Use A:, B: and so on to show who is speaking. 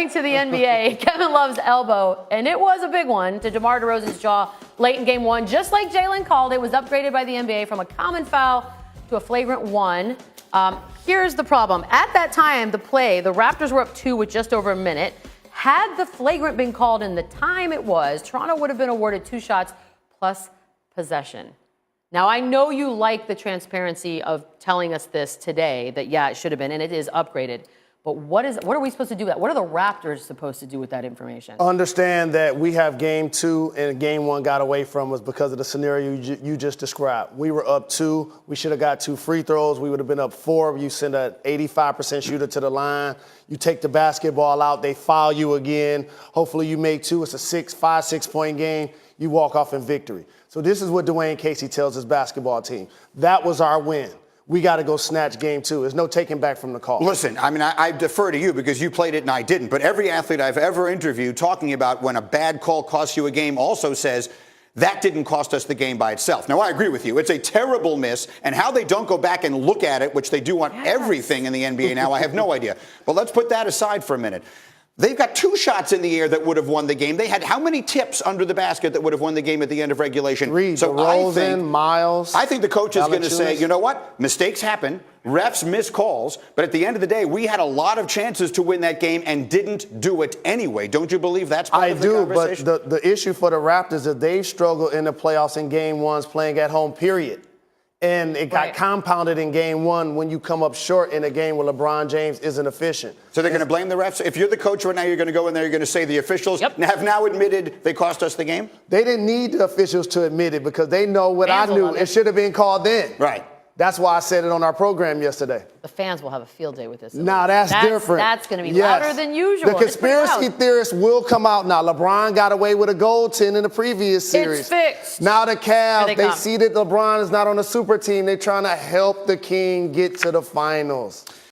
A: Moving to the NBA, Kevin Love's elbow, and it was a big one, to DeMar DeRozan's jaw late in Game 1. Just like Jalen called, it was upgraded by the NBA from a common foul to a flagrant 1. Here's the problem. At that time, the Raptors were up 2 with just over a minute. Had the flagrant been called in the time it was, Toronto would have been awarded 2 shots plus possession. Now, I know you like the transparency of telling us this today, that, yeah, it should have been, and it is upgraded. But what are we supposed to do with that? What are the Raptors supposed to do with that information?
B: Understand that we have Game 2 and Game 1 got away from us because of the scenario you just described. We were up 2. We should have got 2 free throws. We would have been up 4. You send an 85% shooter to the line. You take the basketball out. They foul you again. Hopefully you make 2. It's a 5-6-point game. You walk off in victory. So this is what Dwayne Casey tells his basketball team. That was our win. We got to go snatch Game 2. There's no taking back from the call.
C: Listen, I mean, I defer to you because you played it and I didn't. But every athlete I've ever interviewed talking about when a bad call costs you a game also says that didn't cost us the game by itself. Now, I agree with you. It's a terrible miss. And how they don't go back and look at it, which they do on everything in the NBA now, I have no idea. But let's put that aside for a minute. They've got 2 shots in the air that would have won the game. They had how many tips under the basket that would have won the game at the end of regulation?
B: 3.
C: So
B: DeRozan, Miles.
C: I think the coach is going to say, you know what? Mistakes happen. Refs miss calls. But at the end of the day, we had a lot of chances to win that game and didn't do it anyway. Don't you believe that's part of the conversation?
B: But the issue for the Raptors is they've struggled in the playoffs in Game 1s playing at home, period. And it got compounded in Game 1 when you come up short in a game where LeBron James isn't efficient.
C: So they're going to blame the refs? If you're the coach right now, you're going to go in there, you're going to say the officials have now admitted they cost us the game?
B: They didn't need the officials to admit it because they know what I knew. It should have been called then.
C: Right.
B: That's why I said it on our program yesterday.
A: The fans will have a field day with this.
B: Now, that's different.
A: That's going to be louder than usual.
B: The conspiracy theorists will come out now. LeBron got away with a goaltend in the previous series.
A: It's fixed.
B: Now the Cavs, they see that LeBron is not on the super team. They're trying to help the King get to the finals.